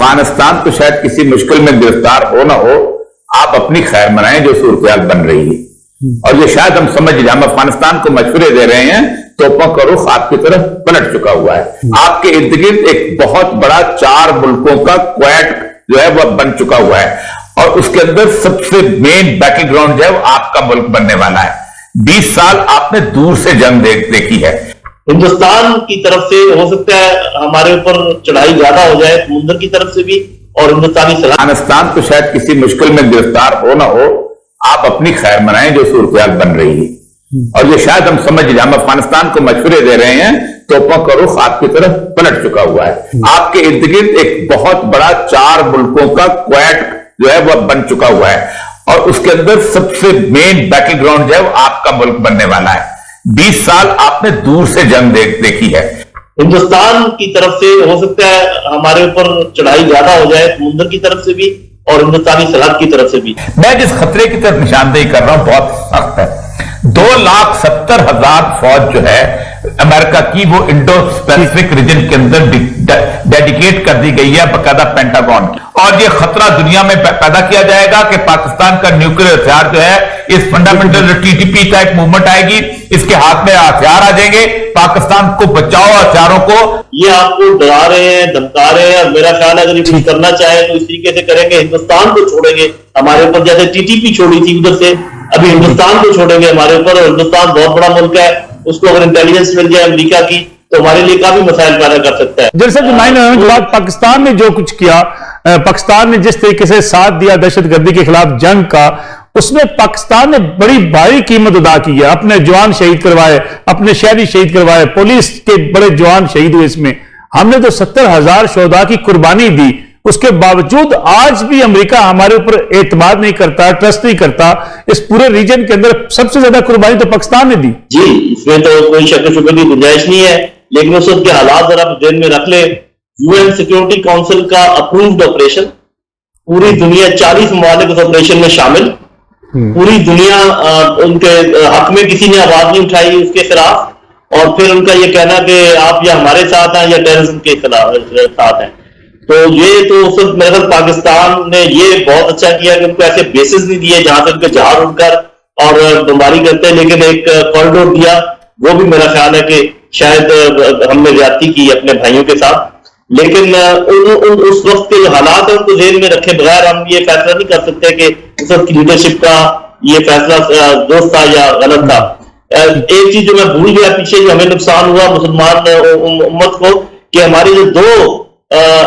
अफगानिस्तान तो शायद किसी मुश्किल में गिरफ्तार हो ना हो, आप अपनी खैर मनाएं जो सूरत बन रही है। और ये शायद हम समझ जाए, हम अफगानिस्तान को मशवरे दे रहे हैं, तोपों का रुख आपकी तरफ पलट चुका हुआ है। आपके इर्द गिर्द एक बहुत बड़ा 4 मुल्कों का क्वेट जो है वह बन चुका हुआ है, और उसके अंदर सबसे मेन बैकग्राउंड जो है वो आपका मुल्क बनने वाला है। 20 साल आपने दूर से जंग देखी है। हिंदुस्तान की तरफ से हो सकता है हमारे ऊपर चढ़ाई ज्यादा हो जाए, समुद्र की तरफ से भी, और हिंदुस्तानी अफगानिस्तान तो शायद किसी मुश्किल में गिरफ्तार हो ना हो, आप अपनी खैर मनाएं जो सूरत बन रही है। और ये शायद हम समझ जाए, हम अफगानिस्तान को मशवरे दे रहे हैं, तोपों का रुख आपकी तरफ पलट चुका हुआ है। आपके इर्द गिर्द एक बहुत बड़ा 4 मुल्कों का क्वेट जो है वह बन चुका हुआ है, और उसके अंदर सबसे मेन बैकग्राउंड जो है वो आपका मुल्क बनने वाला है। 20 साल आपने दूर से जंग देखी है। हिंदुस्तान की तरफ से हो सकता है हमारे ऊपर चढ़ाई ज्यादा हो जाए, समुद्र की तरफ से भी और हिंदुस्तानी सरहद की तरफ से भी। मैं जिस खतरे की तरफ निशानदेही कर रहा हूं बहुत सख्त है। 2,70,000 फौज जो है अमेरिका की, वो इंडो पैसिफिक रीजन के अंदर डेडिकेट कर दी गई है बकायदा पेंटागन की, और ये खतरा दुनिया में पैदा किया जाएगा कि पाकिस्तान का न्यूक्लियर हथियार जो है, इस फंडामेंटल टीटीपी का एक मूवमेंट आएगी, इसके हाथ में हथियार आ जाएंगे, पाकिस्तान को बचाओ हथियारों को। ये आपको डरा रहे हैं, धमका रहे हैं, और मेरा ख्याल है अगर ये कुछ करना चाहे तो इस तरीके से करेंगे, हिंदुस्तान को छोड़ेंगे हमारे ऊपर, जैसे टीटीपी छोड़ी थी उधर से, अभी हिंदुस्तान को छोड़ेंगे हमारे ऊपर। और हिंदुस्तान बहुत बड़ा मुल्क है, उसको अगर इंटेलिजेंस मिल जाए अमेरिका की तो हमारे लिए काफी मसाइल पैदा कर सकता है। जैसे कि 9/11 के बाद पाकिस्तान ने जो कुछ किया, पाकिस्तान ने जिस तरीके से साथ दिया दहशतगर्दी के खिलाफ जंग का, उसमें पाकिस्तान ने बड़ी भारी कीमत अदा की है। अपने जवान शहीद करवाए, अपने शहरी शहीद करवाए, पुलिस के बड़े जवान शहीद हुए। इसमें हमने तो 70,000 शोहदा की कुर्बानी दी, उसके बावजूद आज भी अमेरिका हमारे ऊपर एतमाद नहीं करता, ट्रस्ट नहीं करता। इस पूरे रीजन के अंदर सबसे ज्यादा कुर्बानी तो पाकिस्तान ने दी। जी, इसमें तो कोई शक शुबे की गुंजाइश नहीं है, लेकिन उस वक्त के हालात जरा ध्यान में रख ले। यूएन सिक्योरिटी काउंसिल का अप्रूव्ड ऑपरेशन, पूरी दुनिया 40 ममालिक उस ऑपरेशन में शामिल, पूरी दुनिया उनके हक में किसी ने आवाज नहीं उठाई उसके खिलाफ, और फिर उनका ये कहना कि आप या हमारे साथ हैं या टेररिज्म के साथ हैं। तो ये तो उस वक्त मेरे ख्याल पाकिस्तान ने ये बहुत अच्छा किया कि उनको ऐसे बेसिस नहीं दिए जहां से उनके जहाज उड़कर और बमबारी करते हैं, लेकिन एक कॉरिडोर दिया, वो भी मेरा ख्याल है कि शायद हमने ज्यादती की अपने भाइयों के साथ। लेकिन उस वक्त के जो हालात है उनको जेल में रखे बगैर हम ये फैसला नहीं कर सकते कि उस वक्त की लीडरशिप का ये फैसला दुरुस्त था या गलत था। एक चीज जो मैं भूल गया पीछे, जो हमें नुकसान हुआ मुसलमान उम्मत को, कि हमारे जो 2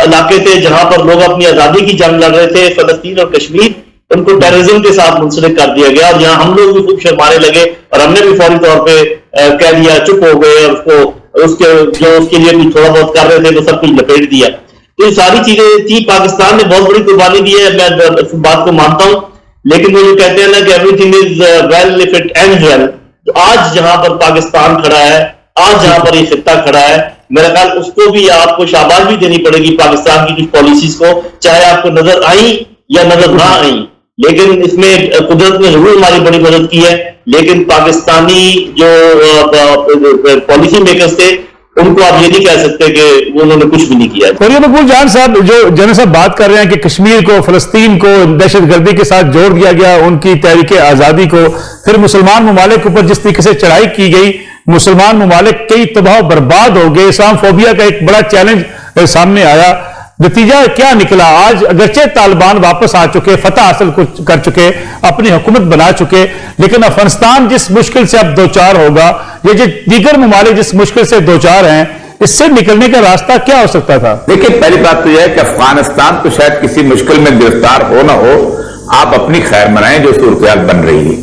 इलाके थे जहां पर लोग अपनी आजादी की जंग लड़ रहे थे, फलस्तीन और कश्मीर, उनको टेररिज्म के साथ मुंसलिक कर दिया गया, और यहाँ हम लोग भी खूब शर्माने लगे, और हमने भी फौरी तौर पे कह दिया, चुप हो गए, और उसके लिए भी थोड़ा बहुत कर रहे थे तो सब कुछ लपेट दिया। तो ये सारी चीजें थी, पाकिस्तान ने बहुत बड़ी कुर्बानी दी है, मैं इस बात को मानता हूं, लेकिन वो जो कहते हैं ना कि everything is well if it ends well, तो आज जहां पर पाकिस्तान खड़ा है, आज जहां पर ये खित्ता खड़ा है, मेरा ख्याल उसको भी आपको शाबाश भी देनी पड़ेगी पाकिस्तान की कुछ पॉलिसीज को, चाहे आपको नजर आई या नजर ना आई, लेकिन इसमें कुदरत ने जरूर हमारी बड़ी मदद की है। लेकिन पाकिस्तानी जो पॉलिसी मेकर्स थे, उनको आप ये नहीं कह सकते कि वो उन्होंने कुछ भी नहीं किया। और ये मकबूल जान साहब जो जनरल साहब बात कर रहे हैं कि कश्मीर को, फलस्तीन को दहशतगर्दी के साथ जोड़ दिया गया, उनकी तहरीक आजादी को, फिर मुसलमान ममालिक ऊपर जिस तरीके से चढ़ाई की गई, मुसलमान ममालिक कई तबाह बर्बाद हो गए, इस्लामोफोबिया का एक बड़ा चैलेंज सामने आया। नतीजा क्या निकला? आज अगरचे तालिबान वापस आ चुके, फतह हासिल कर चुके, अपनी हुकूमत बना चुके, लेकिन अफगानिस्तान जिस मुश्किल से अब 2-4 होगा, ये जो दीगर ममालिक जिस मुश्किल से 2-4 हैं, इससे निकलने का रास्ता क्या हो सकता था? देखिए, पहली बात तो यह है कि अफगानिस्तान तो शायद किसी मुश्किल में गिरफ्तार हो ना हो, आप अपनी खैर मनाएं जो सूरत बन रही है।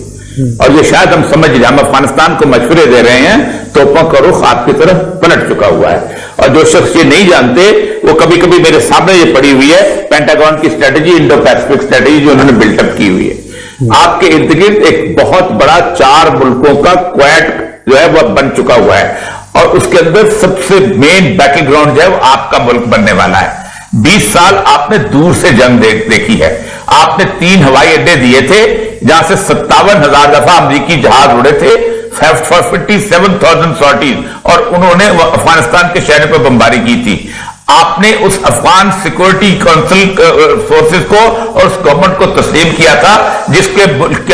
और ये शायद हम समझ जाए, हम अफगानिस्तान को मशवरे दे रहे हैं, तोपों का रुख आपकी तरफ पलट चुका हुआ है। और जो शख्स ये नहीं जानते, वो कभी कभी मेरे सामने ये पड़ी हुई है पेंटागन की स्ट्रेटेजी, इंडो पैसिफिक स्ट्रेटेजी जो उन्होंने बिल्टअप की हुई है। आपके इर्द गिर्द एक बहुत बड़ा 4 मुल्कों का क्वेट जो है वह बन चुका हुआ है, और उसके अंदर सबसे मेन बैकग्राउंड जो है वो आपका मुल्क बनने वाला है। 20 साल आपने दूर से जंग देखी है। आपने 3 हवाई अड्डे दिए थे जहां से 57,000 दफा अमरीकी जहाज उड़े थे, 57,000 सॉर्टीज, और उन्होंने अफगानिस्तान के शहर पर बमबारी की थी। आपने उस अफगान सिक्योरिटी काउंसिल फोर्सेस को और उस गवर्नमेंट को तस्लीम किया था जिसके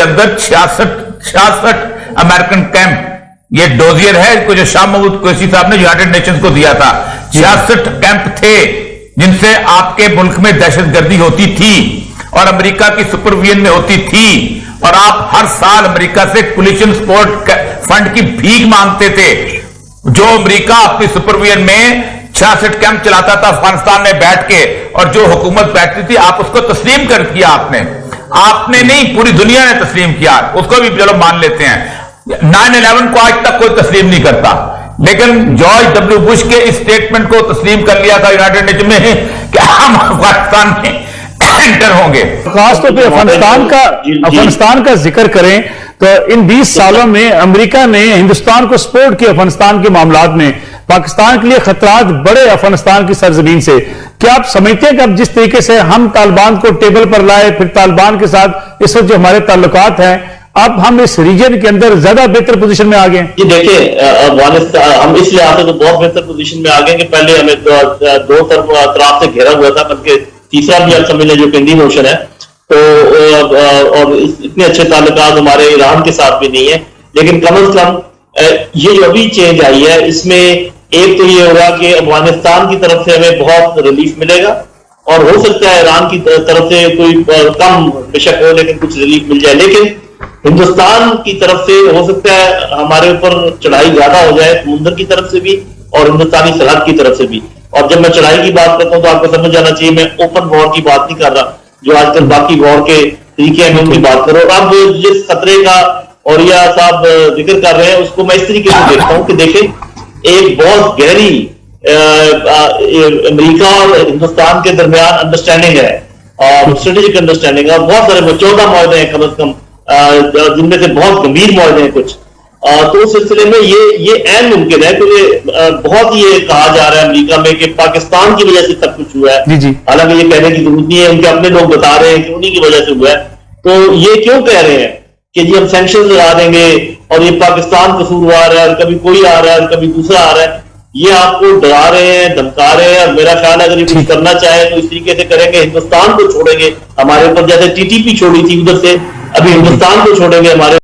अंदर 66 अमेरिकन कैंप, ये डोजियर है को जो शाह महमूद कुरैशी साहब ने यूनाइटेड नेशंस को दिया था, 66 कैंप थे जिनसे आपके मुल्क में दहशतगर्दी होती थी और अमेरिका की सुपरविजन में होती थी, और आप हर साल अमेरिका से कोलिशन सपोर्ट फंड की भीख मांगते थे। जो अमेरिका अपनी सुपरविजन में 66 कैंप चलाता था अफगानिस्तान में बैठ के, और जो हुकूमत बैठती थी आप उसको तस्लीम कर किया। आपने नहीं, पूरी दुनिया ने तस्लीम किया, उसको भी चलो मान लेते हैं। 9/11 को आज तक कोई तस्लीम नहीं करता, लेकिन जॉर्ज डब्ल्यू बुश के इस स्टेटमेंट को तस्लीम कर लिया था यूनाइटेड नेशन में कि हम अफगानिस्तान में एंटर होंगे। खासतौर पे अफगानिस्तान का जिक्र करें तो इन 20 सालों में अमेरिका ने हिंदुस्तान को सपोर्ट किया अफगानिस्तान के मामलात में। पाकिस्तान के लिए खतरात बड़े अफगानिस्तान की सरजमीन से। क्या आप समझते हैं कि अब जिस तरीके से हम तालिबान को टेबल पर लाए, फिर तालिबान के साथ इस वक्त जो हमारे ताल्लुकात हैं, अब हम इस रीजन के अंदर ज्यादा बेहतर पोजीशन में आ गए? जी देखिए, अफगानिस्तान हम इस लिहाज से तो बहुत बेहतर पोजीशन में आ गए कि पहले हमें दो तरफ से घेरा हुआ था, बल्कि तीसरा भी आप समझ लें जो इंडियन ओशन है, तो और इतने अच्छे ताल्लुकात हमारे ईरान के साथ भी नहीं है। लेकिन कम अज कम ये जो अभी चेंज आई है, इसमें एक तो ये होगा कि अफगानिस्तान की तरफ से हमें बहुत रिलीफ मिलेगा, और हो सकता है ईरान की तरफ से कोई कम बेशक हो लेकिन कुछ रिलीफ मिल जाए। लेकिन हिंदुस्तान की तरफ से हो सकता है हमारे ऊपर चढ़ाई ज्यादा हो जाए, समुद्र की तरफ से भी और हिंदुस्तानी सरहद की तरफ से भी। और जब मैं चढ़ाई की बात करता हूं तो आपको समझ जाना चाहिए मैं ओपन वॉर की बात नहीं कर रहा, जो आजकल बाकी वॉर के तरीके हैं उनकी बात करो। अब जिस खतरे का औरिया साहब जिक्र कर रहे हैं उसको मैं इस तरीके से देखता हूं कि देखें, एक बहुत गहरी अमेरिका और हिंदुस्तान के दरमियान अंडरस्टैंडिंग है और स्ट्रेटेजिक अंडरस्टैंडिंग है। बहुत सारे 14 मुआहदे हैं कम अज कम, जिनमें से बहुत गंभीर मुआहदे हैं कुछ। तो उस सिलसिले में ये ऐन मुमकिन है, क्योंकि बहुत ये कहा जा रहा है अमेरिका में कि पाकिस्तान की वजह से सब कुछ हुआ है। हालांकि ये कहने की जरूरत नहीं है, उनके अपने लोग बता रहे हैं कि उन्हीं की वजह से हुआ है। तो ये क्यों कह रहे हैं कि जी हम सैंक्शन लगा देंगे और ये पाकिस्तान कसूरवार है, और कभी कोई आ रहा है और कभी दूसरा आ रहा है। ये आपको डरा रहे हैं, धमका रहे हैं, और मेरा ख्याल है अगर ये कुछ करना चाहे तो इस तरीके से करेंगे, हिंदुस्तान को छोड़ेंगे हमारे ऊपर, जैसे TTP छोड़ी थी उधर से, अभी हिंदुस्तान को छोड़ेंगे हमारे